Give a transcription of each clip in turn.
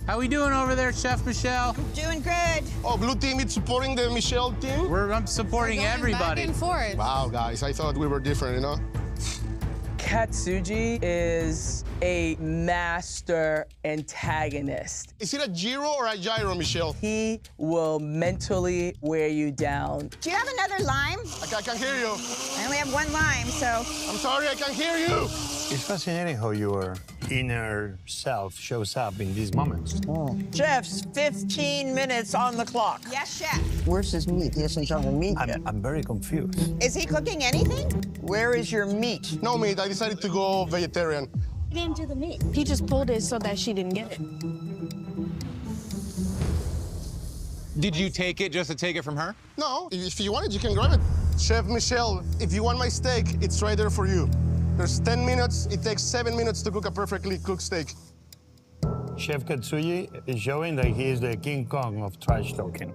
How we doing over there, Chef Michelle? Doing good. Oh, blue team is supporting the Michelle team? I'm supporting everybody. Back and forth. Wow, guys, I thought we were different, you know? Katsuji is a master antagonist. Is it a gyro or a gyro, Michelle? He will mentally wear you down. Do you have another lime? I can't hear you. I only have one lime, so. I'm sorry, I can't hear you. It's fascinating how your inner self shows up in these moments. Chef's 15 minutes on the clock. Yes, chef. Where's his meat? He hasn't shown the meat yet. I'm very confused. Is he cooking anything? Where is your meat? No meat, I decided to go vegetarian. He didn't do the meat. He just pulled it so that she didn't get it. Did you take it just to take it from her? No, if you want it, you can grab it. Chef Michelle, if you want my steak, it's right there for you. There's 10 minutes. It takes 7 minutes to cook a perfectly cooked steak. Chef Katsuji is showing that he is the King Kong of trash talking.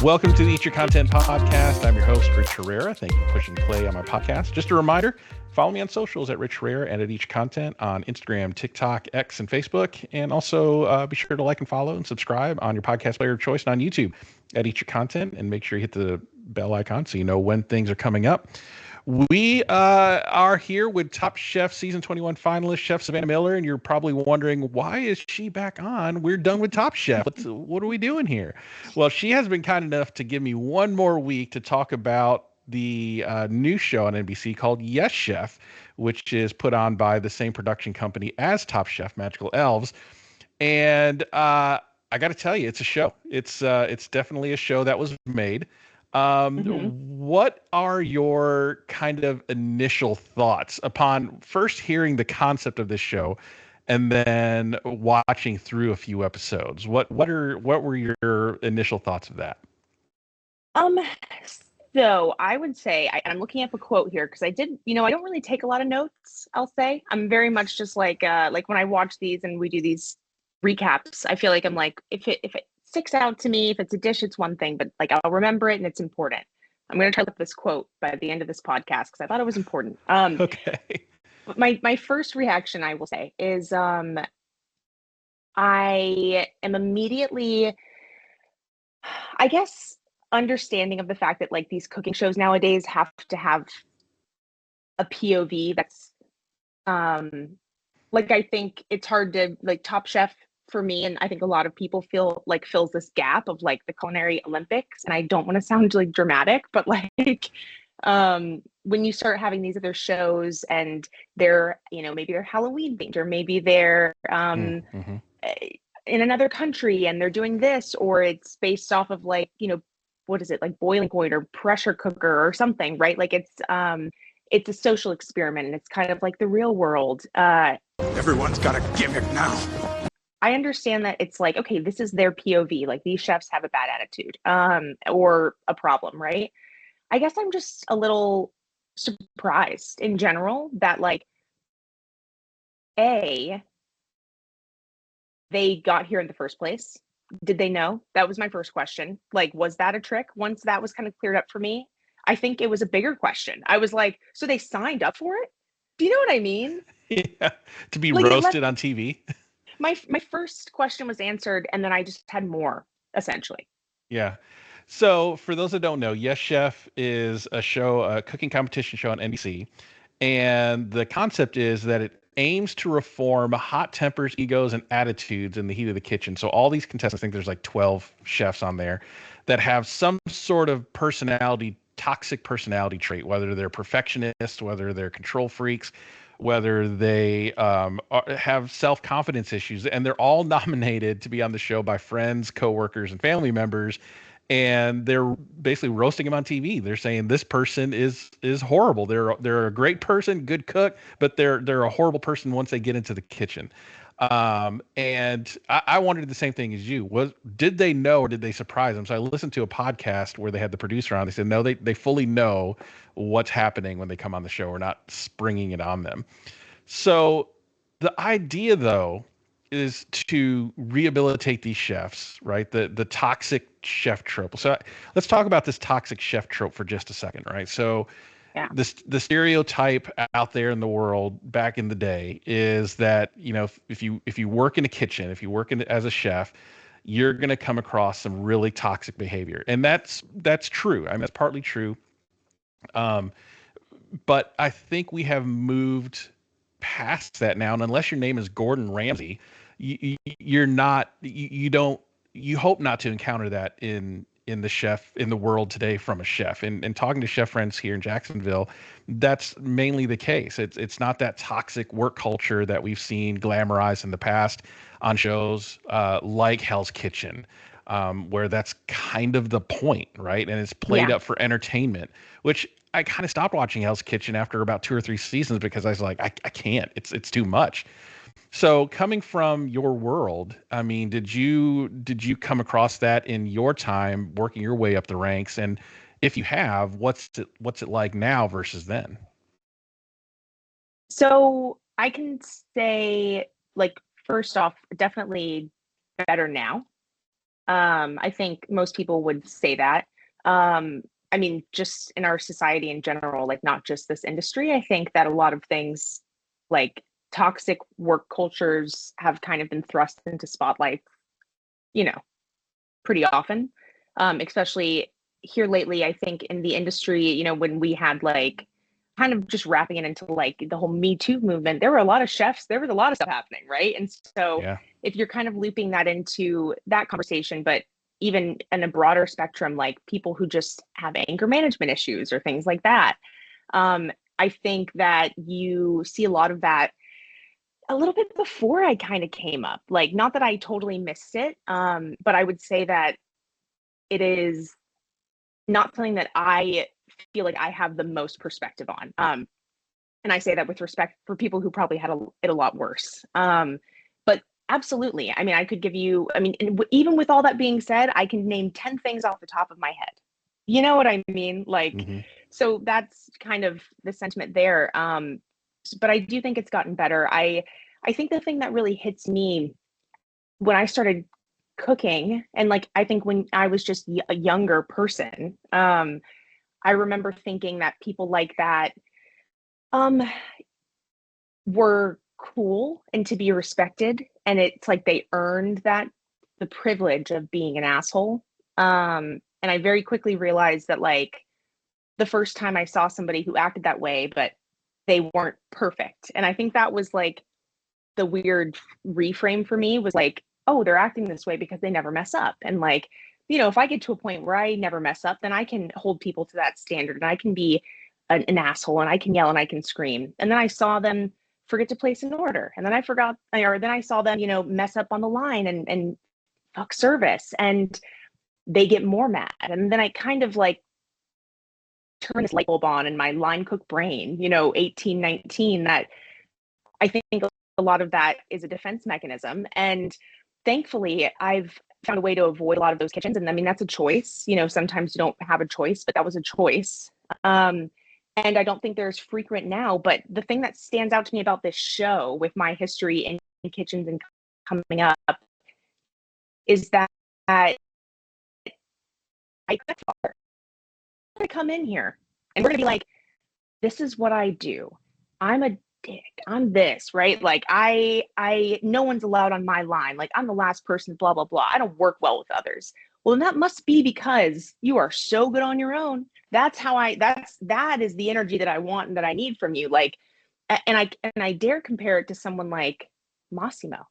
Welcome to the Eat Your Content podcast. I'm your host, Rich Herrera. Thank you for pushing play on my podcast. Just a reminder, follow me on socials at Rich Herrera and at Eat Your Content on Instagram, TikTok, X, and Facebook. And also be sure to like and follow and subscribe on your podcast player of choice and on YouTube at Eat Your Content. And make sure you hit the bell icon so you know when things are coming up. We are here with Top Chef Season 21 finalist, Chef Savannah Miller, and you're probably wondering, why is she back on? We're done with Top Chef. What are we doing here? Well, she has been kind enough to give me one more week to talk about the new show on NBC called Yes Chef, which is put on by the same production company as Top Chef, Magical Elves. And I got to tell you, it's a show. It's definitely a show that was made. What are your kind of initial thoughts upon first hearing the concept of this show and then watching through a few episodes? What were your initial thoughts of that? So I would say, I'm looking up a quote here because I don't really take a lot of notes, I'll say. I'm very much just like when I watch these and we do these recaps, I feel like I'm like, if it sticks out to me, if it's a dish, it's one thing, but like I'll remember it and it's important. I'm going to try to look this quote by the end of this podcast because I thought it was important. Okay. My first reaction, I will say, is I am immediately, I guess, understanding of the fact that like these cooking shows nowadays have to have a POV that's like, I think it's hard to like Top Chef for me, and I think a lot of people feel like fills this gap of like the culinary Olympics. And I don't want to sound like dramatic, but like when you start having these other shows and they're, maybe they're Halloween themed, or maybe they're in another country and they're doing this, or it's based off of like, what is it, like boiling point or pressure cooker or something, right? Like it's a social experiment and it's kind of like the real world. Everyone's got a gimmick now. I understand that it's like, okay, this is their POV. Like these chefs have a bad attitude or a problem, right? I guess I'm just a little surprised in general that like, they got here in the first place. Did they know? That was my first question. Like, was that a trick? Once that was kind of cleared up for me, I think it was a bigger question. I was like, so they signed up for it? Do you know what I mean? Yeah, to be like, roasted on TV. My first question was answered, and then I just had more, essentially. Yeah. So for those that don't know, Yes Chef is a cooking competition show on NBC. And the concept is that it aims to reform hot tempers, egos, and attitudes in the heat of the kitchen. So all these contestants, I think there's like 12 chefs on there that have some sort of toxic personality trait, whether they're perfectionists, whether they're control freaks, whether they have self-confidence issues, and they're all nominated to be on the show by friends, coworkers, and family members. And they're basically roasting them on TV. They're saying this person is horrible. They're a great person, good cook, but they're a horrible person once they get into the kitchen. And I wondered the same thing as you. Did they know, or did they surprise them? So I listened to a podcast where they had the producer on. They said, no, they fully know what's happening when they come on the show. We're not springing it on them. So the idea, though, is to rehabilitate these chefs, right? The toxic chef trope. So let's talk about this toxic chef trope for just a second, right? So Yeah. The stereotype out there in the world back in the day is that, you know, if you work in a kitchen, if you work as a chef, you're going to come across some really toxic behavior. And that's true. I mean, that's partly true. But I think we have moved past that now. And unless your name is Gordon Ramsay, you're not, you hope not to encounter that in the world today from a chef. And talking to chef friends here in Jacksonville, that's mainly the case. It's not that toxic work culture that we've seen glamorized in the past on shows like Hell's Kitchen, where that's kind of the point, right? And it's played up for entertainment, which I kind of stopped watching Hell's Kitchen after about 2 or 3 seasons because I was like, I can't. It's too much. So coming from your world, I mean, did you come across that in your time working your way up the ranks? And if you have, what's it like now versus then? So I can say, like, first off, definitely better now. I think most people would say that. I mean, just in our society in general, like not just this industry, I think that a lot of things like toxic work cultures have kind of been thrust into spotlight, you know, pretty often, especially here lately. I think in the industry, you know, when we had like kind of just wrapping it into like the whole Me Too movement, there were a lot of chefs, there was a lot of stuff happening, right? And so if you're kind of looping that into that conversation, but even in a broader spectrum, like people who just have anger management issues or things like that, I think that you see a lot of that a little bit before I kind of came up. Like, not that I totally missed it, but I would say that it is not something that I feel like I have the most perspective on. And I say that with respect for people who probably had it a lot worse. But absolutely, I mean, I could give you, I mean, even with all that being said, I can name 10 things off the top of my head. You know what I mean? Like, so that's kind of the sentiment there. But I do think it's gotten better. I think the thing that really hits me when I started cooking, and like, I think when I was just a younger person, I remember thinking that people like that were cool and to be respected. And it's like they earned that, the privilege of being an asshole. And I very quickly realized that, like, the first time I saw somebody who acted that way, but they weren't perfect. And I think that was like the weird reframe for me, was like, oh, they're acting this way because they never mess up. And like, you know, if I get to a point where I never mess up, then I can hold people to that standard, and I can be an asshole, and I can yell and I can scream. And then I saw them forget to place an order. And then then I saw them, you know, mess up on the line and fuck service, and they get more mad. And then I kind of like turn this light bulb on in my line cook brain, you know, 18, 19, that I think a lot of that is a defense mechanism. And thankfully, I've found a way to avoid a lot of those kitchens. And I mean, that's a choice. You know, sometimes you don't have a choice, but that was a choice. And I don't think they're as frequent now. But the thing that stands out to me about this show, with my history in kitchens and coming up, is that I come in here and we're gonna be like, this is what I do. I'm a dick. I'm this, right? Like I no one's allowed on my line. Like, I'm the last person, blah, blah, blah. I don't work well with others. Well, then that must be because you are so good on your own. That's how that is the energy that I want and that I need from you. Like, and I dare compare it to someone like Massimo,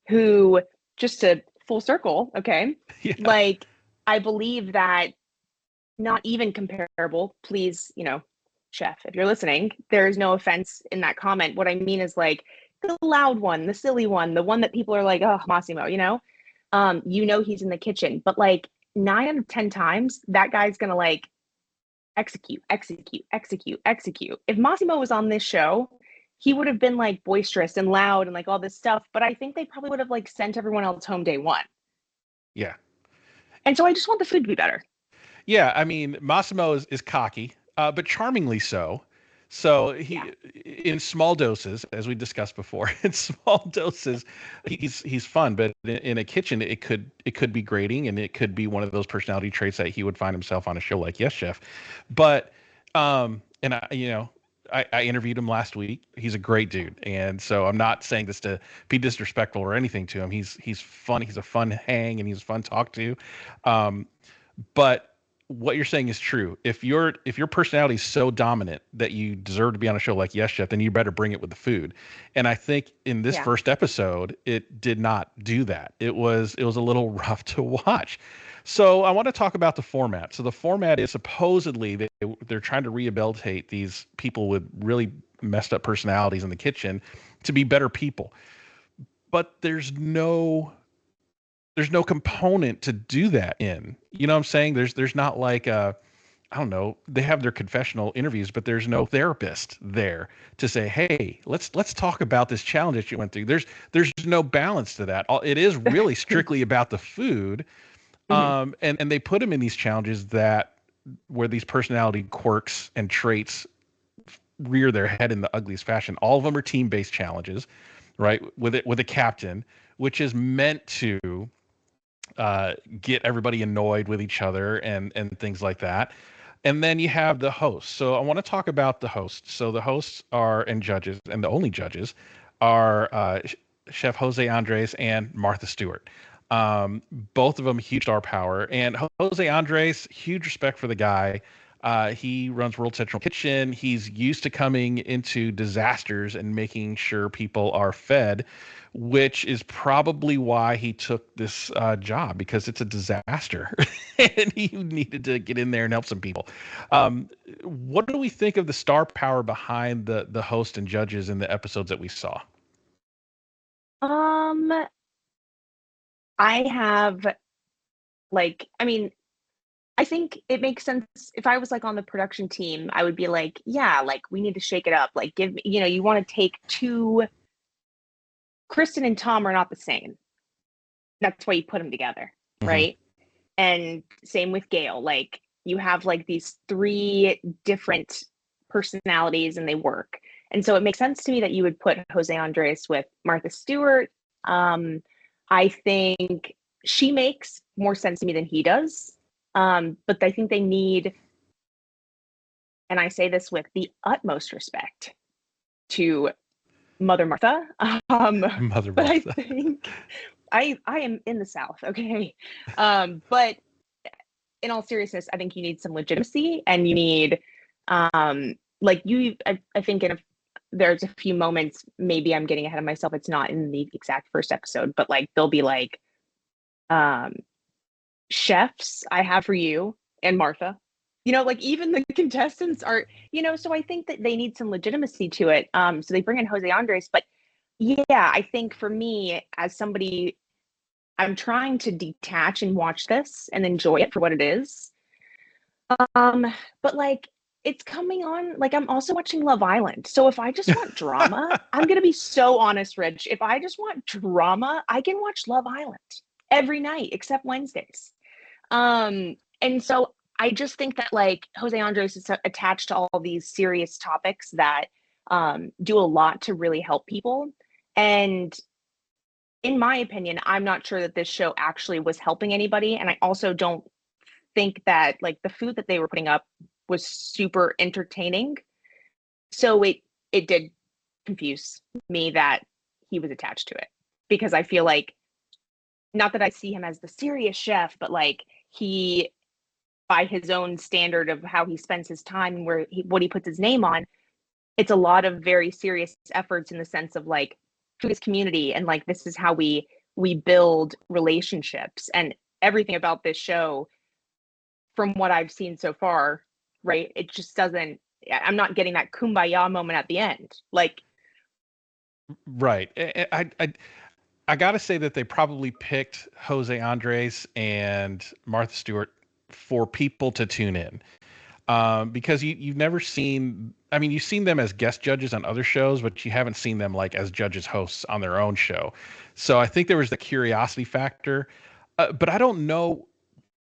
who, just to full circle, okay? Yeah. Like, I believe that not even comparable, please, you know, chef, if you're listening, there is no offense in that comment. What I mean is, like, the loud one, the silly one, the one that people are like, oh, Massimo, you know, he's in the kitchen, but like 9 out of 10 times that guy's gonna like execute. If Massimo was on this show, he would have been like boisterous and loud and like all this stuff, but I think they probably would have like sent everyone else home day one. Yeah. And so I just want the food to be better. Yeah, I mean, Massimo is cocky, but charmingly so. So in small doses, as we discussed before, in small doses, he's fun. But in a kitchen, it could be grating, and it could be one of those personality traits that he would find himself on a show like Yes Chef. But And I interviewed him last week. He's a great dude, and so I'm not saying this to be disrespectful or anything to him. He's fun. He's a fun hang, and he's fun to talk to. But what you're saying is true. If your personality is so dominant that you deserve to be on a show like Yes Chef, then you better bring it with the food. And I think in this first episode, it did not do that. It was a little rough to watch. So I want to talk about the format. So the format is supposedly they're trying to rehabilitate these people with really messed up personalities in the kitchen to be better people. But there's no component to do that in. You know what I'm saying? There's not like I don't know, they have their confessional interviews, but there's no therapist there to say, hey, let's talk about this challenge that you went through. There's no balance to that. It is really strictly about the food. And they put them in these challenges where these personality quirks and traits rear their head in the ugliest fashion. All of them are team-based challenges, right? With a captain, which is meant to get everybody annoyed with each other and things like that. And then you have the hosts. So I want to talk about the hosts. So the hosts and judges, and the only judges are Chef José Andrés and Martha Stewart. Both of them huge star power, and José Andrés, huge respect for the guy. He runs World Central Kitchen. He's used to coming into disasters and making sure people are fed, which is probably why he took this job, because it's a disaster and he needed to get in there and help some people. What do we think of the star power behind the host and judges in the episodes that we saw? I have, I think it makes sense. If I was like on the production team, I would be like, yeah, like we need to shake it up. Like give me, you want to take two. Kristen and Tom are not the same. That's why you put them together, right? And same with Gail. Like you have like these three different personalities and they work. And so it makes sense to me that you would put José Andrés with Martha Stewart. I think she makes more sense to me than he does. But I think they need, and I say this with the utmost respect to Mother Martha. Mother but Martha. I think I am in the South, okay? But in all seriousness, I think you need some legitimacy, and you need, I think there's a few moments, maybe I'm getting ahead of myself, it's not in the exact first episode, but like they'll be like, chefs, I have for you and Martha. Like even the contestants are, so I think that they need some legitimacy to it. So they bring in José Andrés, but yeah, I think for me as somebody, I'm trying to detach and watch this and enjoy it for what it is. But like, it's coming on, like I'm also watching Love Island. So if I just want drama, I'm going to be so honest, Rich. If I just want drama, I can watch Love Island every night except Wednesdays. And so I just think that like José Andrés is attached to all these serious topics that do a lot to really help people. And in my opinion, I'm not sure that this show actually was helping anybody. And I also don't think that like the food that they were putting up was super entertaining. So it did confuse me that he was attached to it, because I feel like, not that I see him as the serious chef, but like he, by his own standard of how he spends his time and what he puts his name on, it's a lot of very serious efforts in the sense of like food is community, and like this is how we build relationships, and everything about this show from what I've seen so far, right? It just doesn't, I'm not getting that kumbaya moment at the end. Like, right. I got to say that they probably picked José Andrés and Martha Stewart for people to tune in. Because you've never seen, I mean, you've seen them as guest judges on other shows, but you haven't seen them like as judges hosts on their own show. So I think there was the curiosity factor, but I don't know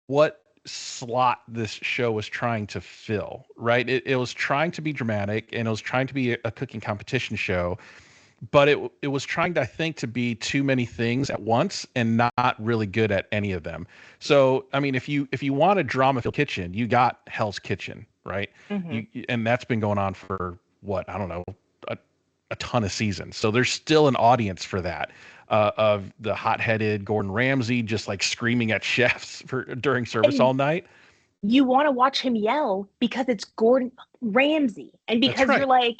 what slot this show was trying to fill, right? It was trying to be dramatic, and it was trying to be a cooking competition show, but it was trying to, I think, to be too many things at once and not really good at any of them. So, I mean, if you want a drama-filled kitchen, you got Hell's Kitchen, right? Mhm. And that's been going on for what, I don't know, a ton of seasons. So there's still an audience for that, of the hot-headed Gordon Ramsay just like screaming at chefs for during service And all night. you want to watch him yell because it's Gordon Ramsay, and That's because you're right. like,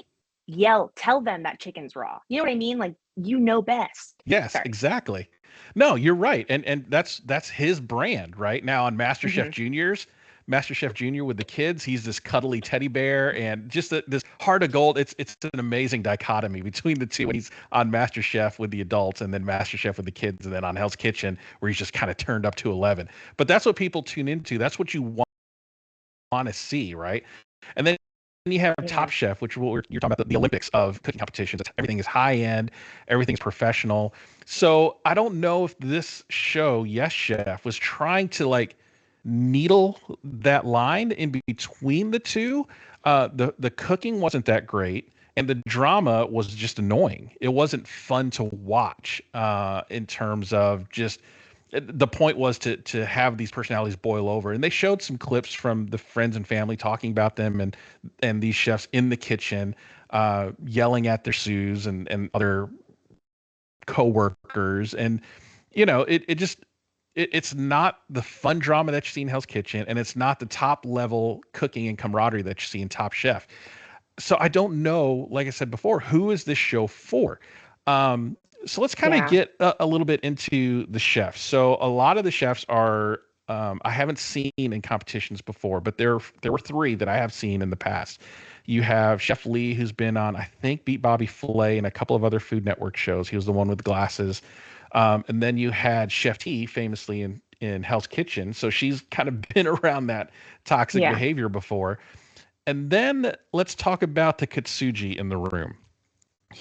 yell, tell them that chicken's raw. You know what I mean? Like, you know best. Yes, Sorry. exactly. No, you're right. And that's his brand right now on MasterChef Mhm. Juniors. MasterChef Junior with the kids, he's this cuddly teddy bear and just this heart of gold. It's an amazing dichotomy between the two. When he's on MasterChef with the adults and then MasterChef with the kids, and then on Hell's Kitchen where he's just kind of turned up to 11. But that's what people tune into. That's what you want to see, right? And then you have Top Chef, which you're talking about the Olympics of cooking competitions. Everything is high end, everything's professional. So I don't know if this show, Yes Chef, was trying to like needle that line in between the two. The cooking wasn't that great, and the drama was just annoying. It wasn't fun to watch, in terms of just the point was to have these personalities boil over. And they showed some clips from the friends and family talking about them, and these chefs in the kitchen, yelling at their sous and other co-workers. And it's not the fun drama that you see in Hell's Kitchen, and it's not the top level cooking and camaraderie that you see in Top Chef. So I don't know, like I said before, who is this show for? So let's kind of get a little bit into the chefs. So a lot of the chefs are, I haven't seen in competitions before, but there were three that I have seen in the past. You have Chef Lee, who's been on, I think, Beat Bobby Flay and a couple of other Food Network shows. He was the one with glasses. And then you had Chef T, famously in Hell's Kitchen. So she's kind of been around that toxic behavior before. And then let's talk about the Katsuji in the room.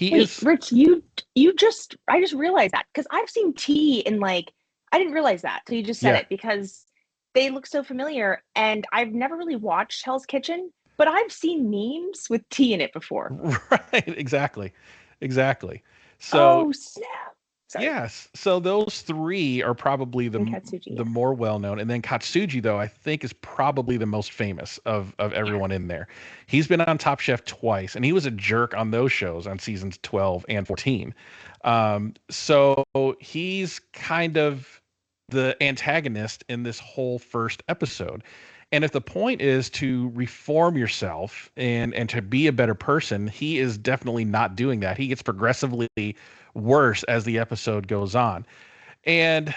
Rich, I just realized that because I've seen T in like, I didn't realize that till you just said it, because they look so familiar, and I've never really watched Hell's Kitchen, but I've seen memes with T in it before. Right, exactly. So, oh snap! Sorry. Yes. So those three are probably the more well-known. And then Katsuji, though, I think is probably the most famous of everyone in there. He's been on Top Chef twice, and he was a jerk on those shows on seasons 12 and 14. So he's kind of the antagonist in this whole first episode. And if the point is to reform yourself and to be a better person, he is definitely not doing that. He gets progressively worse as the episode goes on. And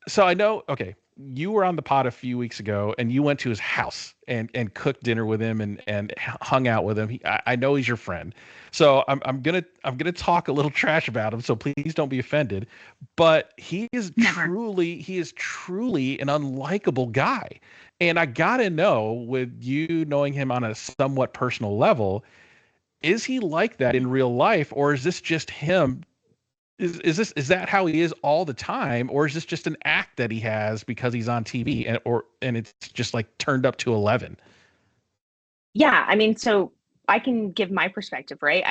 so I know, okay, you were on the pod a few weeks ago and you went to his house and cooked dinner with him and hung out with him. I know he's your friend. So I'm gonna talk a little trash about him. So please don't be offended. But he is truly an unlikable guy. And I gotta know, with you knowing him on a somewhat personal level, is he like that in real life, or is this just him? Is that how he is all the time, or is this just an act that he has because he's on TV and it's just like turned up to 11? Yeah, I mean, so I can give my perspective, right?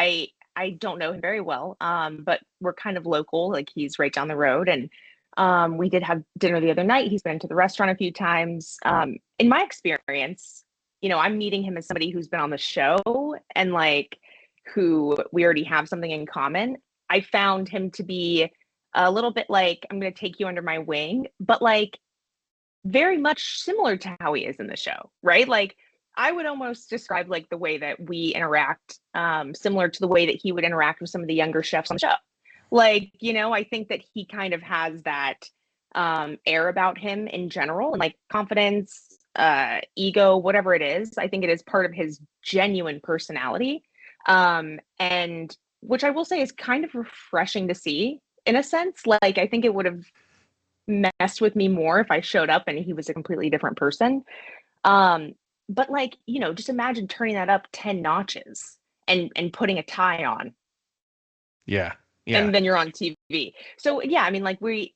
I don't know him very well, but we're kind of local. Like, he's right down the road, and we did have dinner the other night. He's been to the restaurant a few times. In my experience, I'm meeting him as somebody who's been on the show and like who we already have something in common. I found him to be a little bit like, I'm going to take you under my wing, but like very much similar to how he is in the show, right? Like, I would almost describe like the way that we interact, similar to the way that he would interact with some of the younger chefs on the show. Like, I think that he kind of has that air about him in general, and like confidence, ego, whatever it is. I think it is part of his genuine personality. And which I will say is kind of refreshing to see in a sense. Like, I think it would have messed with me more if I showed up and he was a completely different person. But like, just imagine turning that up 10 notches and putting a tie on. Yeah. And then you're on TV. So yeah, I mean, like I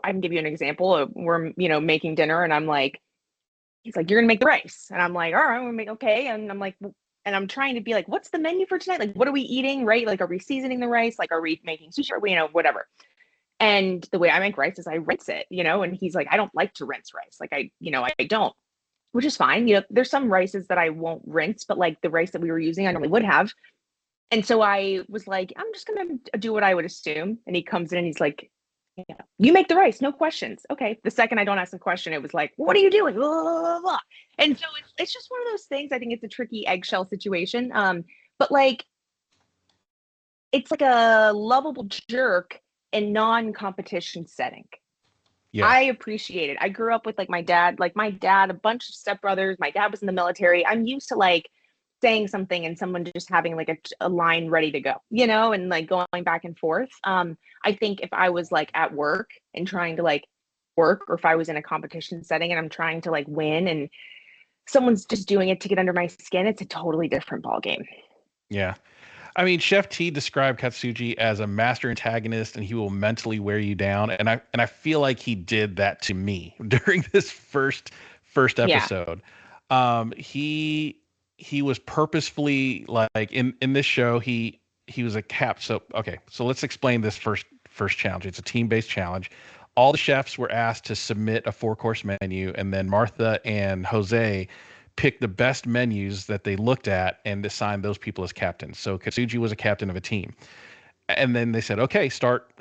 can give you an example. We're, making dinner and I'm like, he's like, you're gonna make the rice. And I'm like, all right, I'm gonna make, okay. And I'm like, and I'm trying to be like, what's the menu for tonight? Like, what are we eating, right? Like, are we seasoning the rice? Like, are we making sushi? Or whatever. And the way I make rice is I rinse it, and he's like, I don't like to rinse rice. Like, I don't. which is fine. There's some rices that I won't rinse, but like the rice that we were using, I normally would have. And so I was like, I'm just going to do what I would assume. And he comes in and he's like, you make the rice, no questions. Okay. The second I don't ask the question, it was like, what are you doing? Blah, blah, blah. And so it's just one of those things. I think it's a tricky eggshell situation. But like, it's like a lovable jerk in non-competition setting. Yeah. I appreciate it. I grew up with like my dad, a bunch of stepbrothers. My dad was in the military. I'm used to like saying something and someone just having like a line ready to go, and like going back and forth. I think if I was like at work and trying to like work, or if I was in a competition setting and I'm trying to like win and someone's just doing it to get under my skin, it's a totally different ballgame. Yeah. I mean, Chef T described Katsuji as a master antagonist, and he will mentally wear you down. And I feel like he did that to me during this first episode. Yeah. He was purposefully like in this show. He was a cap. So okay, so let's explain this first challenge. It's a team-based challenge. All the chefs were asked to submit a 4-course menu, and then Martha and Jose picked the best menus that they looked at and assigned those people as captains. So Katsuji was a captain of a team. And then they said, okay, start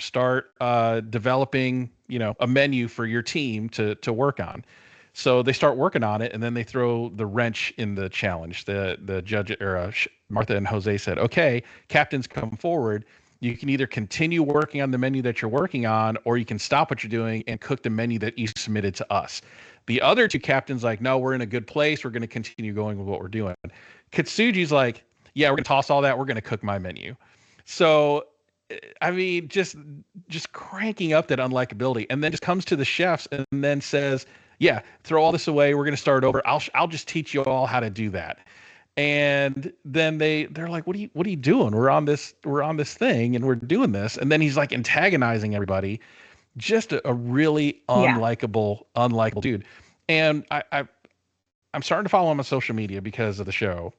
developing, a menu for your team to work on. So they start working on it, and then they throw the wrench in the challenge. The judge, or Martha and Jose, said, okay, captains, come forward. You can either continue working on the menu that you're working on, or you can stop what you're doing and cook the menu that you submitted to us. The other two captains like, no, we're in a good place. We're going to continue going with what we're doing. Katsuji's like, yeah, we're going to toss all that. We're going to cook my menu. So, I mean, just cranking up that unlikability, and then just comes to the chefs and then says, yeah, throw all this away. We're going to start over. I'll just teach you all how to do that. And then they're like, what are you doing? We're on this thing and we're doing this. And then he's like antagonizing everybody. Just a really unlikable dude. And I'm starting to follow him on social media because of the show.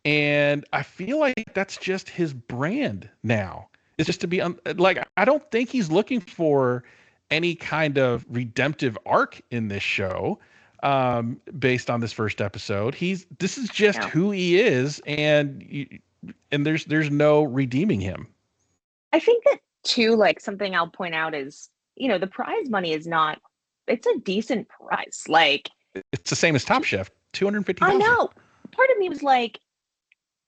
And I feel like that's just his brand now. It's just to be I don't think he's looking for any kind of redemptive arc in this show, based on this first episode. This is just who he is, and there's no redeeming him. I think that too, like something I'll point out is, the prize money is not, it's a decent prize. Like, it's the same as Top Chef, $250,000. I know. Part of me was like,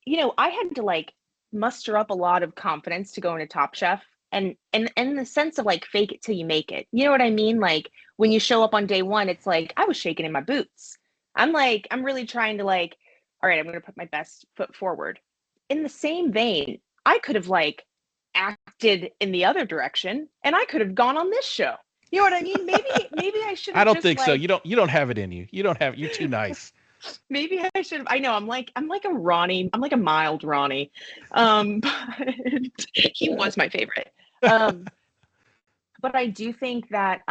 I had to like muster up a lot of confidence to go into Top Chef. And in the sense of like fake it till you make it. You know what I mean? Like when you show up on day one, it's like I was shaking in my boots. I'm really trying to like, all right, I'm going to put my best foot forward. In the same vein, I could have like acted in the other direction, and I could have gone on this show. You know what I mean? Maybe I should. I don't think so. You don't have it in you. You're too nice. Maybe I should have. I know I'm like a Ronnie. I'm like a mild Ronnie. But he was my favorite. But I do think that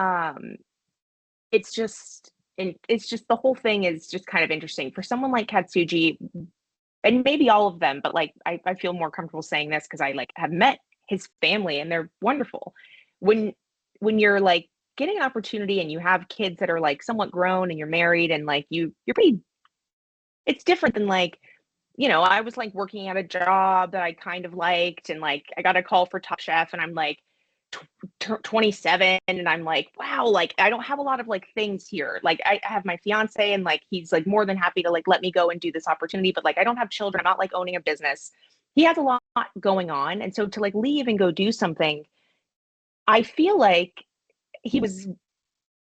it's just the whole thing is just kind of interesting for someone like Katsuji, and maybe all of them, but like I feel more comfortable saying this because I like have met his family and they're wonderful. When you're like getting an opportunity and you have kids that are like somewhat grown and you're married and like you're pretty, it's different than like, I was like working at a job that I kind of liked, and like I got a call for Top Chef and I'm like 27 and I'm like, wow, like I don't have a lot of like things here. Like I have my fiance and like he's like more than happy to like let me go and do this opportunity, but like I don't have children. I'm not like owning a business. He has a lot going on. And so to like leave and go do something, I feel like he was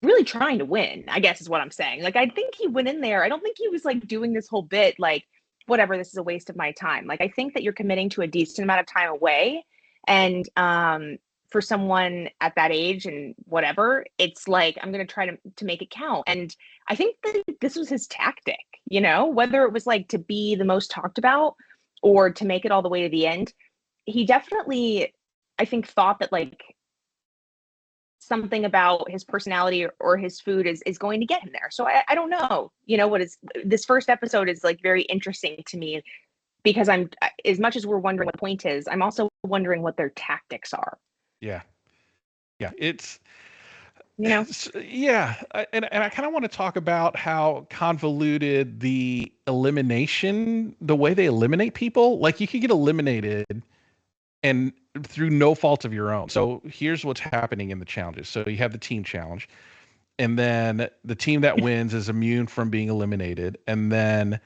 really trying to win, I guess is what I'm saying. Like I think he went in there. I don't think he was like doing this whole bit like, whatever, this is a waste of my time. Like I think that you're committing to a decent amount of time away, and for someone at that age and whatever, it's like I'm going to try to make it count. And I think that this was his tactic, whether it was like to be the most talked about or to make it all the way to the end. He definitely, I think, thought that like something about his personality or his food is going to get him there. So I don't know, what is this first episode is like very interesting to me, because I'm, as much as we're wondering what the point is, I'm also wondering what their tactics are. Yeah. You know? Yeah, and I kind of want to talk about how convoluted the elimination, the way they eliminate people. Like you could get eliminated and through no fault of your own. So here's what's happening in the challenges. So you have the team challenge, and then the team that wins is immune from being eliminated. And then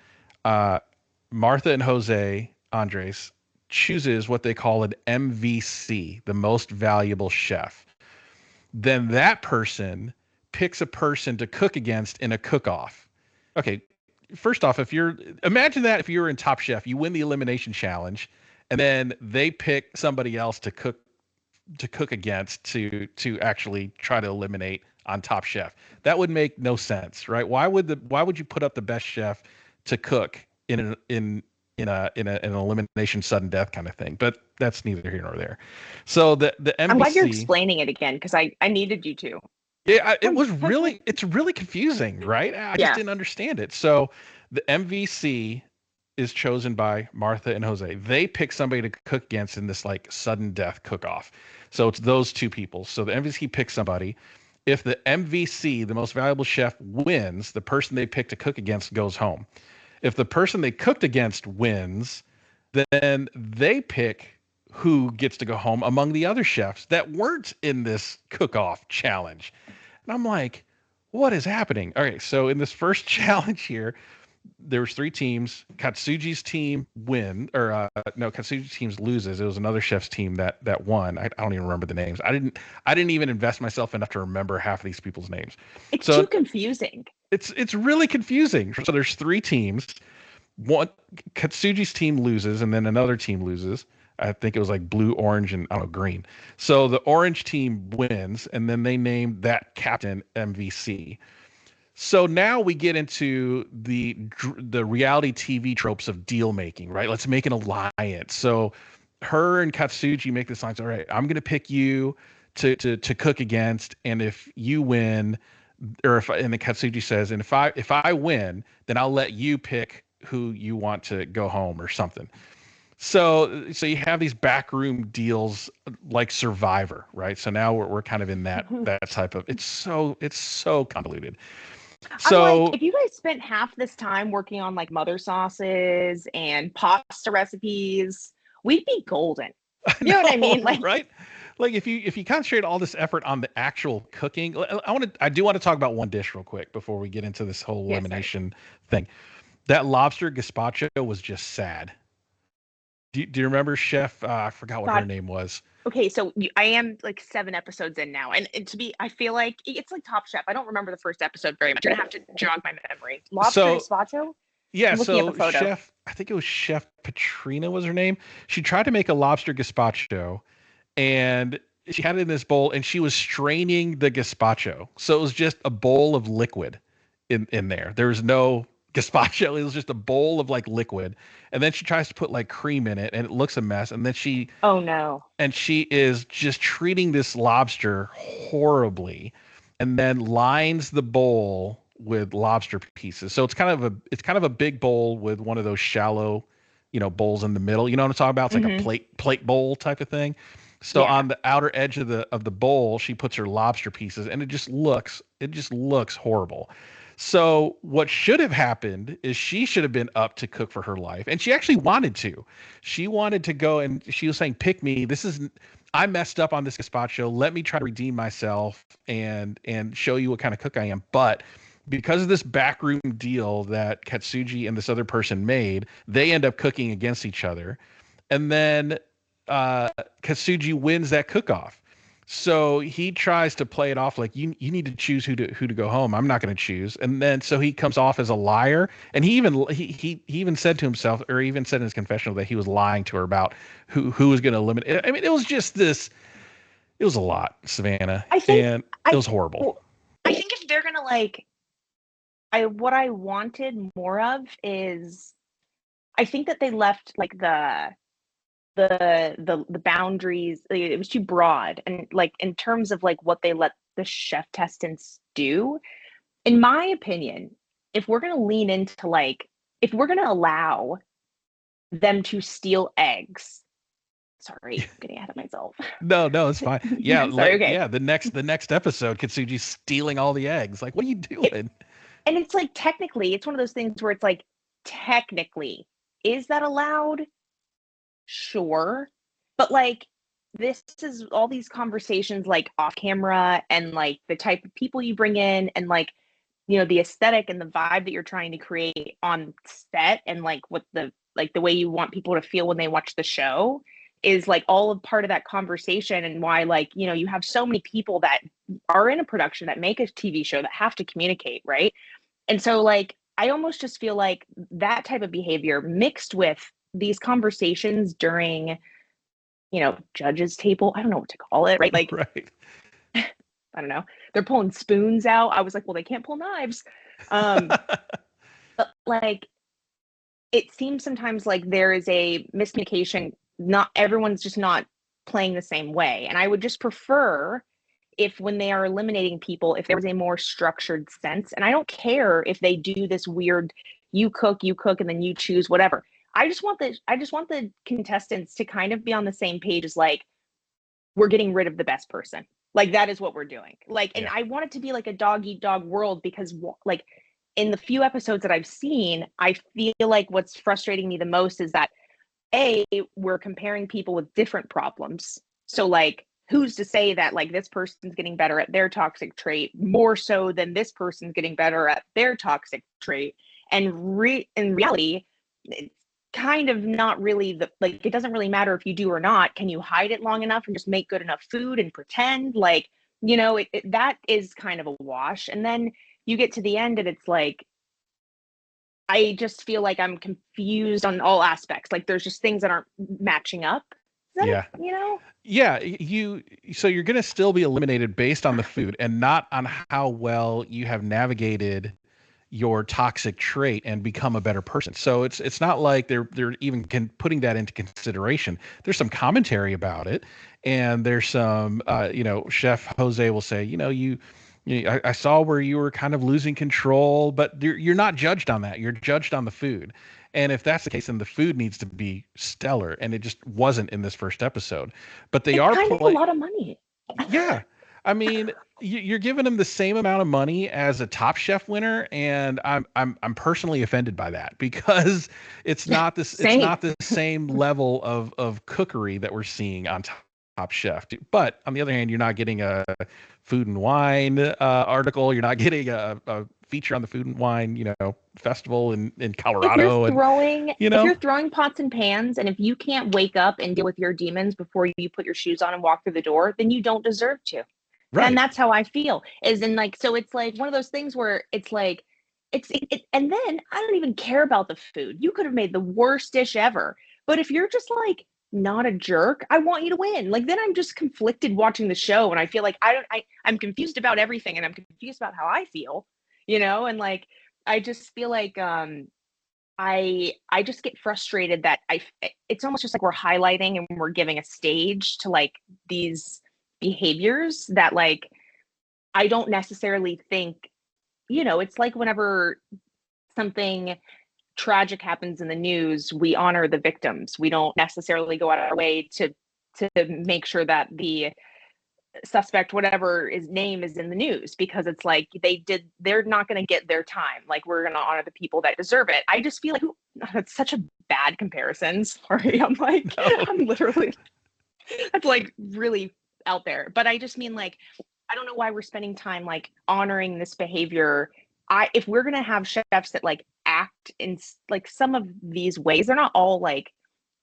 Martha and Jose Andres chooses what they call an MVC, the most valuable chef. Then that person picks a person to cook against in a cook-off. Okay, first off, imagine that if you were in Top Chef, you win the elimination challenge, and then they pick somebody else to cook against to actually try to eliminate on Top Chef. That would make no sense, right? Why would you put up the best chef to cook in an elimination sudden death kind of thing? But that's neither here nor there. So the NBC, I'm glad you're explaining it again because I needed you to. Yeah, it's really confusing, right? I just didn't understand it. So the MVC is chosen by Martha and Jose. They pick somebody to cook against in this like sudden death cook-off. So it's those two people. So the MVC picks somebody. If the MVC, the most valuable chef, wins, the person they pick to cook against goes home. If the person they cooked against wins, then they pick who gets to go home among the other chefs that weren't in this cook-off challenge. And I'm like, what is happening? All right, so in this first challenge here, there was 3 teams. Katsuji's team Katsuji's team loses. It was another chef's team that won. I don't even remember the names. I didn't even invest myself enough to remember half of these people's names. It's too confusing. It's really confusing. So there's 3 teams. One, Katsuji's team loses, and then another team loses. I think it was like blue, orange, and I don't know, green. So the orange team wins, and then they named that captain MVC. So now we get into the reality TV tropes of deal making, right? Let's make an alliance. So her and Katsuji make this alliance. All right, I'm going to pick you to cook against, and if you win, and the Katsuji says, and if I win, then I'll let you pick who you want to go home or something. So you have these backroom deals like Survivor, right? So now we're kind of in that type of. It's so convoluted. So I'm like, if you guys spent half this time working on like mother sauces and pasta recipes, we'd be golden. You know what I mean? Like, right? Like if you concentrate all this effort on the actual cooking, I do want to talk about one dish real quick before we get into this whole elimination thing. That lobster gazpacho was just sad. Do you remember Chef? I forgot what her name was. Okay, so I am like 7 episodes in now, and I feel like it's like Top Chef. I don't remember the first episode very much. I'm gonna have to jog my memory. Lobster gazpacho. Yeah, so Chef, I think it was Chef Patrina was her name. She tried to make a lobster gazpacho, and she had it in this bowl, and she was straining the gazpacho, so it was just a bowl of liquid in there. There was no gazpacho. It was just a bowl of like liquid, and then she tries to put like cream in it, and it looks a mess. And then she is just treating this lobster horribly, and then lines the bowl with lobster pieces. So it's kind of a big bowl with one of those shallow, bowls in the middle. You know what I'm talking about? It's like a plate bowl type of thing. So on the outer edge of the bowl, she puts her lobster pieces, and it just looks horrible. So what should have happened is she should have been up to cook for her life. And she actually wanted to. She wanted to go, and she was saying, pick me. I messed up on this gazpacho. Let me try to redeem myself and show you what kind of cook I am. But because of this backroom deal that Katsuji and this other person made, they end up cooking against each other. And then Katsuji wins that cook-off. So he tries to play it off like you need to choose who to go home. I'm not going to choose. And then so he comes off as a liar. And he even said to himself, or even said in his confessional, that he was lying to her about who was going to eliminate. I mean, it was just this. It was a lot, Savannah, it was horrible. I think if they're gonna what I wanted more of is, I think that they left like the boundaries. It was too broad, and like in terms of like what they let the chef testants do, in my opinion, if we're gonna lean into if we're gonna allow them to steal eggs Sorry, I'm getting ahead of myself. No, it's fine. Yeah, Sorry, okay. yeah. The next episode, Katsuji's stealing all the eggs. Like, what are you doing? And it's like, technically, it's one of those things where it's like, technically, is that allowed? Sure. But like, this is all these conversations like off camera, and like the type of people you bring in, and like, the aesthetic and the vibe that you're trying to create on set, and like what the way you want people to feel when they watch the show is like all of part of that conversation. And why, like, you have so many people that are in a production that make a TV show that have to communicate, right? And so like, I almost just feel like that type of behavior mixed with these conversations during, judges table, I don't know what to call it, right? Like, right. I don't know. They're pulling spoons out. I was like, well, they can't pull knives. But like, it seems sometimes like there is a miscommunication. Not everyone's just not playing the same way. And I would just prefer if, when they are eliminating people, if there was a more structured sense. And I don't care if they do this weird, you cook, and then you choose whatever. I just want the contestants to kind of be on the same page as like, we're getting rid of the best person. Like, that is what we're doing. Like, and I want it to be like a dog eat dog world, because like, in the few episodes that I've seen, I feel like what's frustrating me the most is that we're comparing people with different problems. So like, who's to say that like this person's getting better at their toxic trait more so than this person's getting better at their toxic trait? And in reality, it's kind of not really it doesn't really matter if you do or not. Can you hide it long enough and just make good enough food and pretend like, that is kind of a wash. And then you get to the end and it's like, I just feel like I'm confused on all aspects. Like, there's just things that aren't matching up. Yeah. Yeah. So you're going to still be eliminated based on the food and not on how well you have navigated your toxic trait and become a better person. So it's not like they're even putting that into consideration. There's some commentary about it, and there's some Chef José will say, I saw where you were kind of losing control, but you're not judged on that. You're judged on the food. And if that's the case, then the food needs to be stellar, and it just wasn't in this first episode. But it's kind of a lot of money. Yeah. I mean, you're giving them the same amount of money as a Top Chef winner, and I'm personally offended by that, because it's not the same level of cookery that we're seeing on Top Chef. But on the other hand, you're not getting a food and wine article. You're not getting a feature on the food and wine, festival in Colorado. If you're throwing pots and pans, and if you can't wake up and deal with your demons before you put your shoes on and walk through the door, then you don't deserve to. Right. And that's how I feel. So it's like one of those things where it's like, and then I don't even care about the food. You could have made the worst dish ever, but if you're just like not a jerk, I want you to win. Like, then I'm just conflicted watching the show, and I feel like I'm confused about everything, and I'm confused about how I feel, and like, I just feel like I just get frustrated that it's almost just like we're highlighting and we're giving a stage to like these behaviors that like, I don't necessarily think, it's like whenever something tragic happens in the news, we honor the victims. We don't necessarily go out of our way to make sure that the suspect, whatever his name, is in the news, because it's like they're not going to get their time. Like, we're going to honor the people that deserve it. I just feel like that's such a bad comparison. Sorry. I'm like, no. I'm literally, that's like really out there. But I just mean, like, I don't know why we're spending time like honoring this behavior. If we're going to have chefs that like act in like some of these ways, they're not all like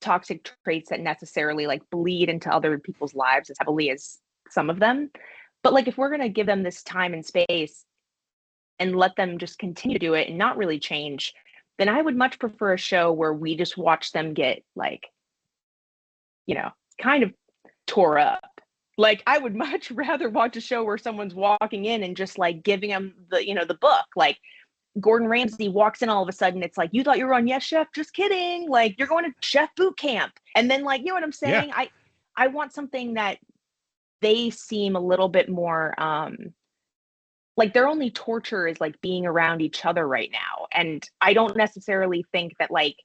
toxic traits that necessarily like bleed into other people's lives as heavily as some of them. But like, if we're going to give them this time and space and let them just continue to do it and not really change, then I would much prefer a show where we just watch them get like, kind of tore up. Like, I would much rather watch a show where someone's walking in and just like giving them the book. Like, Gordon Ramsay walks in all of a sudden, it's like, you thought you were on Yes Chef? Just kidding. Like, you're going to chef boot camp. And then like, you know what I'm saying? Yeah. I want something that they seem a little bit more like their only torture is like being around each other right now. And I don't necessarily think that like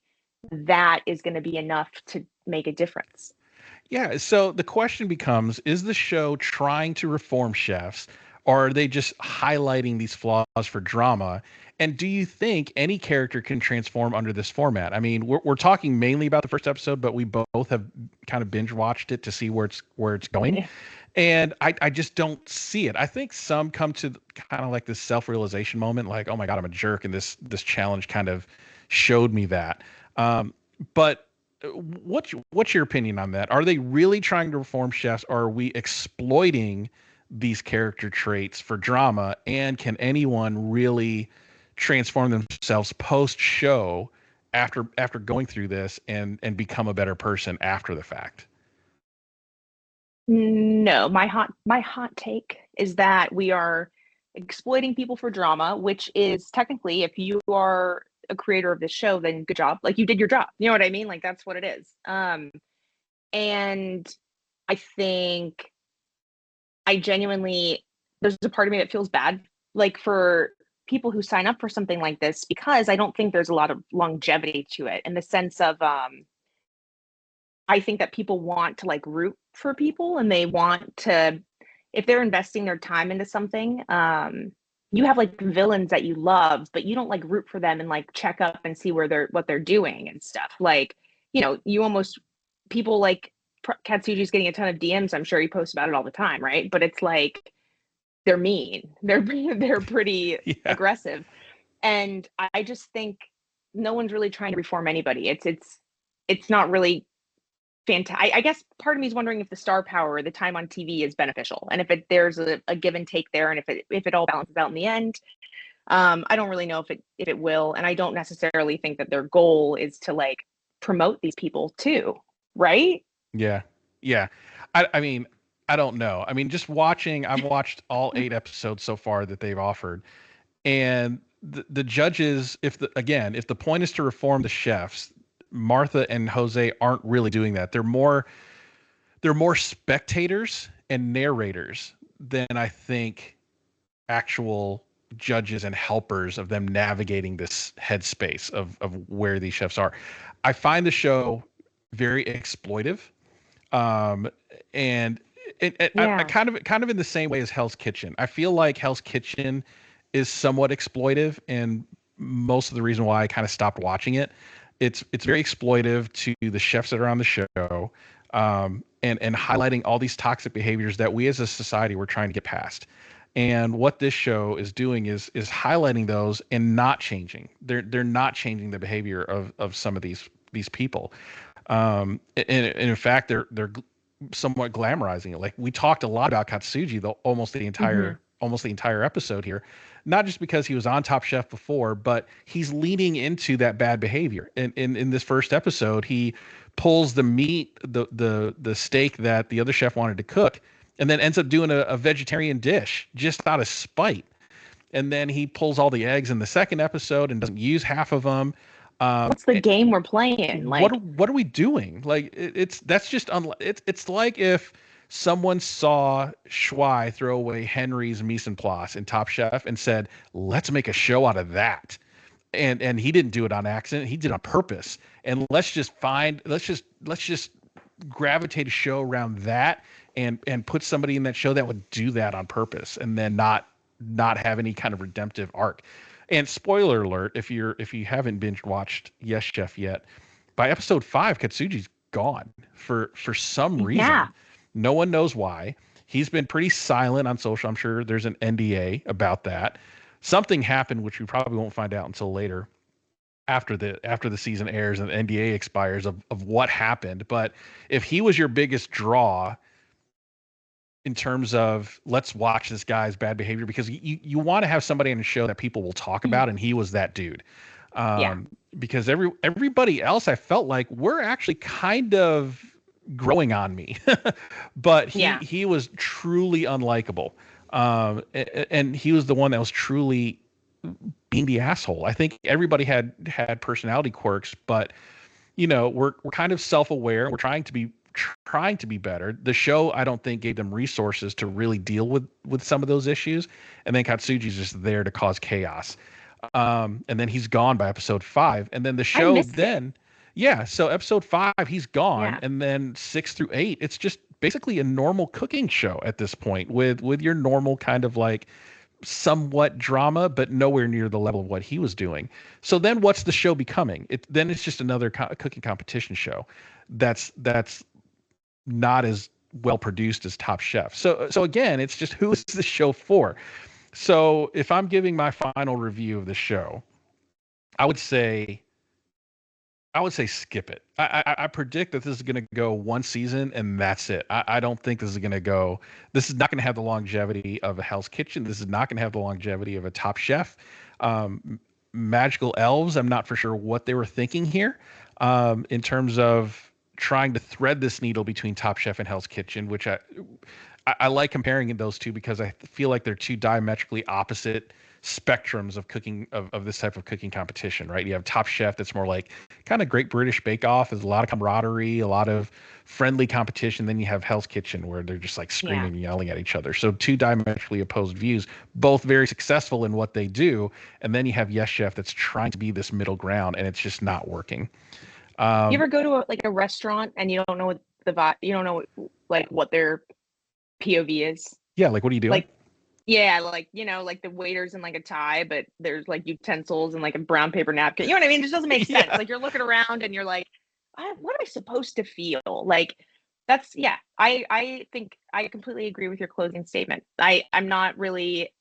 that is going to be enough to make a difference. Yeah, so the question becomes, is the show trying to reform chefs, or are they just highlighting these flaws for drama? And do you think any character can transform under this format? I mean, we're talking mainly about the first episode, but we both have kind of binge watched it to see where it's going. And I just don't see it. I think some come to kind of like this self-realization moment, like, oh my God, I'm a jerk, and this challenge kind of showed me that. But what's your opinion on that? Are they really trying to reform chefs, or are we exploiting these character traits for drama? And can anyone really transform themselves post show after going through this and become a better person after the fact? No, my hot take is that we are exploiting people for drama, which is technically, if you are a creator of this show, then good job. Like, you did your job. You know what I mean? Like, that's what it is. And I think I genuinely, there's a part of me that feels bad, like, for people who sign up for something like this, because I don't think there's a lot of longevity to it, in the sense of, I think that people want to like root for people, and they want to, if they're investing their time into something, you have like villains that you love, but you don't like root for them and like check up and see what they're doing and stuff. Like, you almost, people like Katsuji's getting a ton of DMs. I'm sure he posts about it all the time, right? But it's like, they're mean. They're pretty aggressive. And I just think no one's really trying to reform anybody. It's not really fantastic. I guess part of me is wondering if the star power or the time on TV is beneficial, and if there's a give and take there, and if it all balances out in the end. I don't really know if it will, and I don't necessarily think that their goal is to like promote these people too, right? Yeah. I mean, I don't know. I mean, just watching, I've watched all 8 episodes so far that they've offered, and the judges, if the point is to reform the chefs, Martha and Jose aren't really doing that. They're more spectators and narrators than I think actual judges and helpers of them navigating this headspace of where these chefs are. I find the show very exploitive. And I kind of in the same way as Hell's Kitchen. I feel like Hell's Kitchen is somewhat exploitive, and most of the reason why I kind of stopped watching it. It's very exploitive to the chefs that are on the show, and highlighting all these toxic behaviors that we as a society were trying to get past. And what this show is doing is highlighting those and not changing. They're not changing the behavior of some of these people. And in fact, they're somewhat glamorizing it. Like, we talked a lot about Katsuji almost the entire episode here, not just because he was on Top Chef before, but he's leaning into that bad behavior. And in this first episode, he pulls the meat, the steak that the other chef wanted to cook, and then ends up doing a vegetarian dish just out of spite. And then he pulls all the eggs in the second episode and doesn't use half of them. What's the game we're playing? Like, what are we doing? Like, it's like if someone saw Shuai throw away Henry's mise en place in Top Chef and said, "Let's make a show out of that." And he didn't do it on accident. He did it on purpose. And let's just gravitate a show around that and put somebody in that show that would do that on purpose, and then not have any kind of redemptive arc. And spoiler alert, if you haven't binge watched Yes Chef yet, by episode 5, Katsuji's gone for some reason. Yeah. No one knows why. He's been pretty silent on social. I'm sure there's an NDA about that. Something happened, which we probably won't find out until later, after the season airs and the NDA expires, of what happened. But if he was your biggest draw in terms of let's watch this guy's bad behavior, because you want to have somebody on the show that people will talk about, and he was that dude. Because everybody else, I felt like, were actually kind of growing on me, but he was truly unlikable. And he was the one that was truly being the asshole. I think everybody had personality quirks, but we're kind of self-aware. We're trying to be better. The show, I don't think, gave them resources to really deal with some of those issues. And then Katsuji's just there to cause chaos. And then he's gone by episode 5. And then the show Yeah, so episode 5, he's gone, Yeah. and then 6 through 8, it's just basically a normal cooking show at this point with your normal kind of like somewhat drama, but nowhere near the level of what he was doing. So then, what's the show becoming? Then it's just another cooking competition show. That's not as well produced as Top Chef. So again, it's just, who is the show for? So if I'm giving my final review of the show, I would say skip it. I predict that this is going to go one season and that's it. I don't think this is going to go. This is not going to have the longevity of a Hell's Kitchen. This is not going to have the longevity of a Top Chef. Magical Elves, I'm not for sure what they were thinking here in terms of trying to thread this needle between Top Chef and Hell's Kitchen, which I like comparing those two because I feel like they're two diametrically opposite spectrums of cooking of this type of cooking competition, right? You have Top Chef that's more like kind of Great British Bake Off. There's a lot of camaraderie, a lot of friendly competition. Then you have Hell's Kitchen where they're just like screaming and yelling at each other. So two diametrically opposed views, both very successful in what they do. And then you have Yes Chef that's trying to be this middle ground and it's just not working. You ever go to a restaurant and you don't know what you don't know like what their POV is? Yeah, like what are you doing? Like, yeah, like, like the waiter's in like a tie, but there's like utensils and like a brown paper napkin. You know what I mean? It just doesn't make sense. Like you're looking around and you're like, what am I supposed to feel? Like that's, I think I completely agree with your closing statement. I'm not really,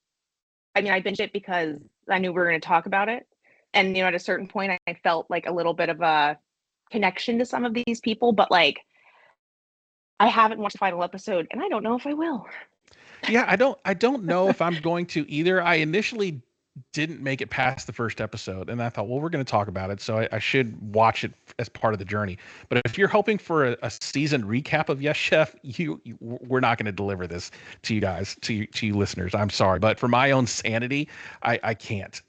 I binged it because I knew we were going to talk about it. And, at a certain point I felt like a little bit of a connection to some of these people, but like, I haven't watched the final episode and I don't know if I will. Yeah, I don't know if I'm going to either. I initially didn't make it past the first episode and I thought, well, we're going to talk about it, so I should watch it as part of the journey. But if you're hoping for a season recap of Yes Chef, we're not going to deliver this to you guys, to you listeners. I'm sorry, but for my own sanity, I can't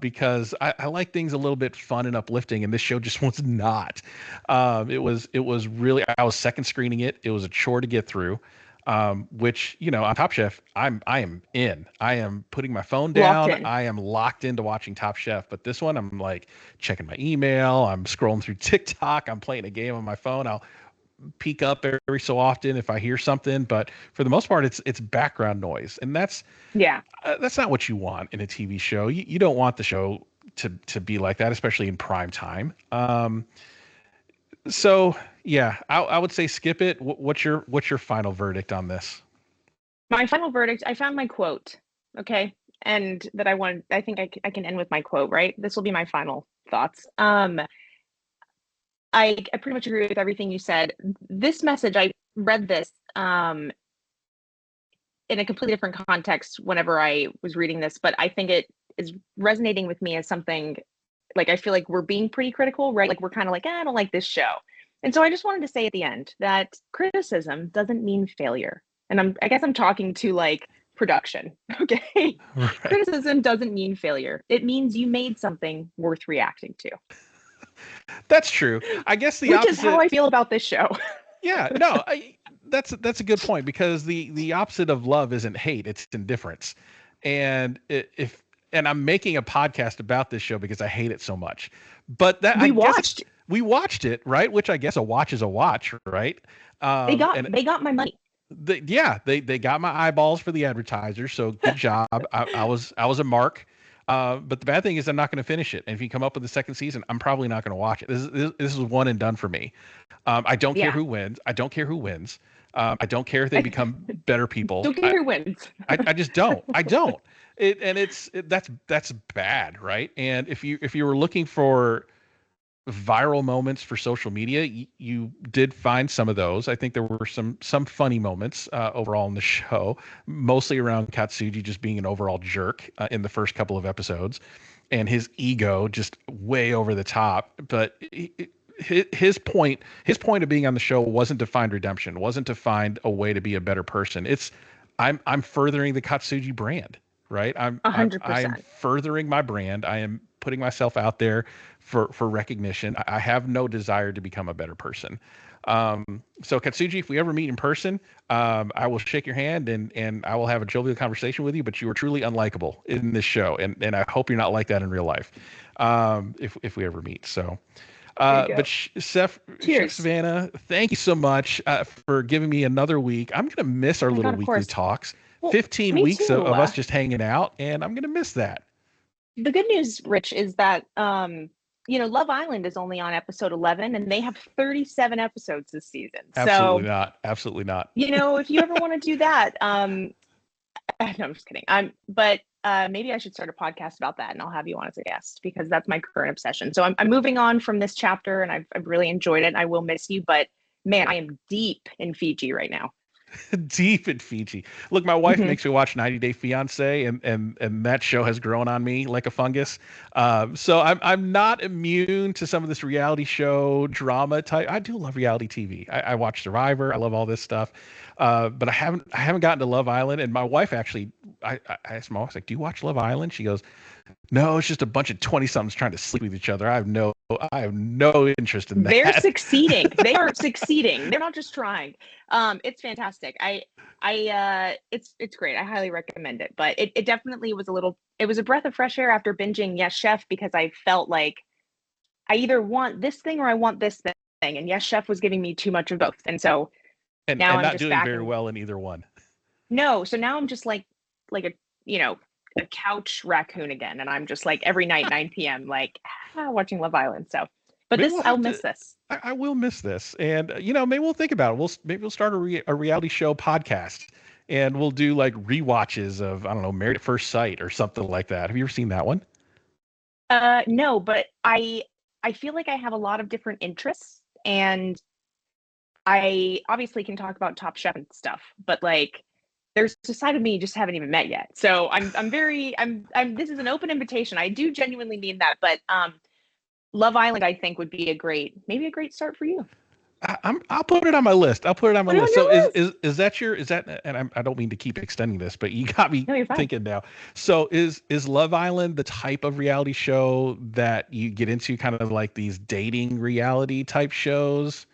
because I like things a little bit fun and uplifting, and this show just was not. It was really, I was second screening it. It was a chore to get through. Which, on Top Chef, I am in. I am putting my phone down. I am locked into watching Top Chef. But this one, I'm like checking my email. I'm scrolling through TikTok. I'm playing a game on my phone. I'll peek up every so often if I hear something. But for the most part, it's background noise, and that's not what you want in a TV show. You don't want the show to be like that, especially in prime time. So yeah, I would say skip it. What's your final verdict on this? My final verdict, I found my quote, okay? And that I think I can end with my quote, right? This will be my final thoughts. I pretty much agree with everything you said. This message, I read this in a completely different context whenever I was reading this, but I think it is resonating with me as something like, I feel like we're being pretty critical, right? Like we're kind of like, I don't like this show. And so I just wanted to say at the end that criticism doesn't mean failure. And I guess I'm talking to like production, okay? Right. Criticism doesn't mean failure. It means you made something worth reacting to. That's true. I guess the Which opposite is how I feel about this show. Yeah, no, that's a good point, because the opposite of love isn't hate, it's indifference. And and I'm making a podcast about this show because I hate it so much. But that we watched it, right? Which I guess a watch is a watch, right? They got my money. They got my eyeballs for the advertiser. So good job. I was a mark. But the bad thing is I'm not going to finish it. And if you come up with the second season, I'm probably not going to watch it. This is one and done for me. I don't care who wins. I don't care who wins. I don't care if they become better people. Don't care who wins. I just don't. I don't. That's bad, right? And if you were looking for viral moments for social media, you did find some of those. I think there were some funny moments overall in the show, mostly around Katsuji just being an overall jerk in the first couple of episodes, and his ego just way over the top. But his point of being on the show wasn't to find redemption, wasn't to find a way to be a better person. I'm furthering the Katsuji brand. Right. I'm 100%. I'm furthering my brand. I am putting myself out there for recognition. I have no desire to become a better person. So Katsuji, if we ever meet in person, I will shake your hand and I will have a jovial conversation with you, but you are truly unlikable in this show. And I hope you're not like that in real life. If we ever meet. So, But Chef Savannah, thank you so much for giving me another week. I'm going to miss our little weekly talks. Well, 15 weeks of us just hanging out, and I'm going to miss that. The good news, Rich, is that Love Island is only on episode 11, and they have 37 episodes this season. Absolutely not. Absolutely not. If you ever want to do that, no, I'm just kidding. But maybe I should start a podcast about that, and I'll have you on as a guest because that's my current obsession. So I'm moving on from this chapter, and I've really enjoyed it. And I will miss you, but man, I am deep in Fiji right now. Deep in Fiji. Look, my wife makes me watch 90 Day Fiance, and that show has grown on me like a fungus. So I'm not immune to some of this reality show drama type. I do love reality TV. I watch Survivor. I love all this stuff. But I haven't gotten to Love Island. And my wife actually, I asked my wife, like, do you watch Love Island? She goes, no, it's just a bunch of 20-somethings trying to sleep with each other. I have no interest in that. They're succeeding. They are succeeding. They're not just trying. It's fantastic. It's great. I highly recommend it. But it definitely was it was a breath of fresh air after binging Yes Chef, because I felt like I either want this thing or I want this thing. And Yes Chef was giving me too much of both. And so now I'm not just doing very well in either one. No. So now I'm just like a couch raccoon again, and I'm just like every night 9 p.m. Watching Love Island. So, but I'll miss this. I will miss this, and maybe we'll think about it. Maybe we'll start a reality show podcast, and we'll do like rewatches of, I don't know, Married at First Sight or something like that. Have you ever seen that one? No, but I feel like I have a lot of different interests, and I obviously can talk about Top Chef and stuff, but there's a side of me you just haven't even met yet. So I'm this is an open invitation. I do genuinely mean that, but Love Island, I think, would be a great start for you. I'll put it on my list. So is that, and I don't mean to keep extending this, but you got me thinking now. So is Love Island the type of reality show that you get into, kind of like these dating reality type shows?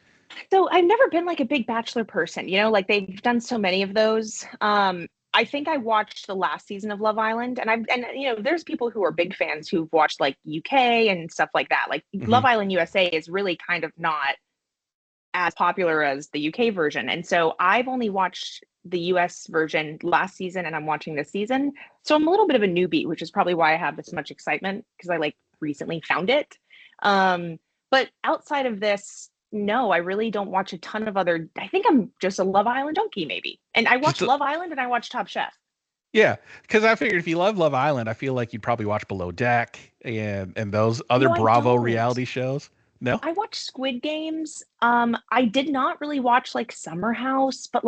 So I've never been like a big Bachelor person, they've done so many of those. I think I watched the last season of Love Island, and there's people who are big fans who've watched like UK and stuff like that. Love Island USA is really kind of not as popular as the UK version. And so I've only watched the US version last season, and I'm watching this season. So I'm a little bit of a newbie, which is probably why I have this much excitement, because I recently found it. But outside of this, no, I really don't watch a ton of other. I think I'm just a Love Island junkie, maybe. And I watch Love Island and I watch Top Chef. Yeah, because I figured if you love Love Island, I feel like you'd probably watch Below Deck and those other Bravo reality shows. No, I watch Squid Games. I did not really watch Summer House, but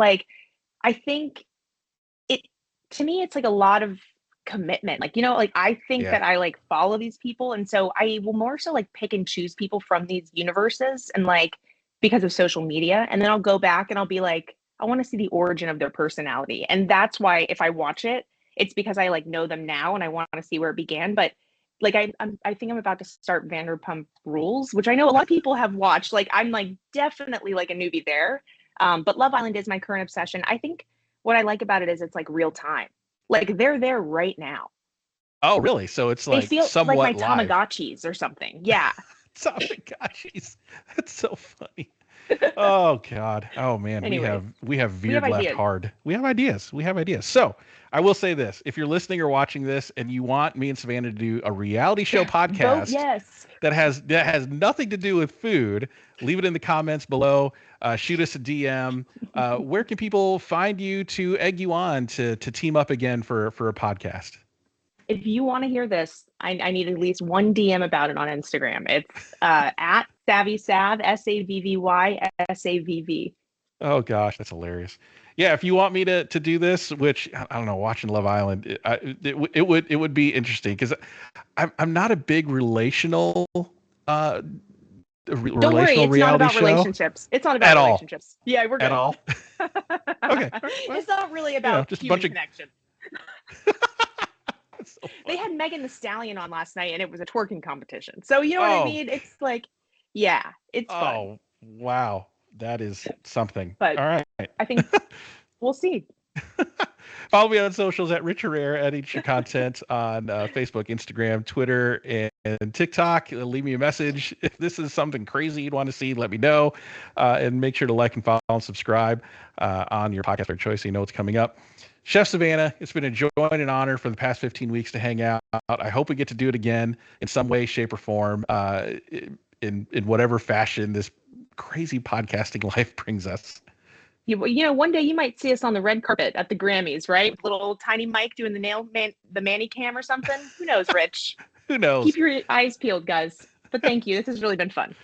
I think to me it's a lot of commitment. I think that I follow these people, and so I will more so pick and choose people from these universes, and because of social media, and then I'll go back and I'll be I want to see the origin of their personality. And that's why if I watch it, it's because I know them now and I want to see where it began. But I think I'm about to start Vanderpump Rules, which I know a lot of people have watched. I'm definitely a newbie there. But Love Island is my current obsession. I think what I like about it is it's real time. They're there right now. Oh, really? So it's they feel somewhat like my live. Tamagotchis or something. Yeah. Tamagotchis. That's so funny. Oh God. Oh man. Anyways, we have veered left hard. We have ideas. So I will say this: if you're listening or watching this and you want me and Savannah to do a reality show podcast, that has nothing to do with food, leave it in the comments below. Shoot us a DM. Where can people find you to egg you on to team up again for a podcast? If you want to hear this, I need at least one DM about it on Instagram. It's at SavvySav, SAVVY. Oh gosh, that's hilarious. Yeah, if you want me to do this, which I don't know, watching Love Island, it would be interesting, because I'm not a big relational Don't worry, it's not about relationships. It's not about relationships. Yeah, we're good. At all. Okay. It's not really about just human a bunch connection. So they had Megan Thee Stallion on last night, and it was a twerking competition. So you know what I mean? It's it's fun. Oh, wow. That is something. But all right. I think we'll see. Follow me on socials at Rich Herrera, at Eat Your Content on Facebook, Instagram, Twitter, and TikTok. Leave me a message. If this is something crazy you'd want to see, let me know. And make sure to like and follow and subscribe on your podcast of choice so you know what's coming up. Chef Savannah, it's been a joy and an honor for the past 15 weeks to hang out. I hope we get to do it again in some way, shape, or form, in whatever fashion this crazy podcasting life brings us. You know, one day you might see us on the red carpet at the Grammys, right? Little tiny Mike doing the Manny cam or something. Who knows, Rich? Who knows? Keep your eyes peeled, guys. But thank you. This has really been fun.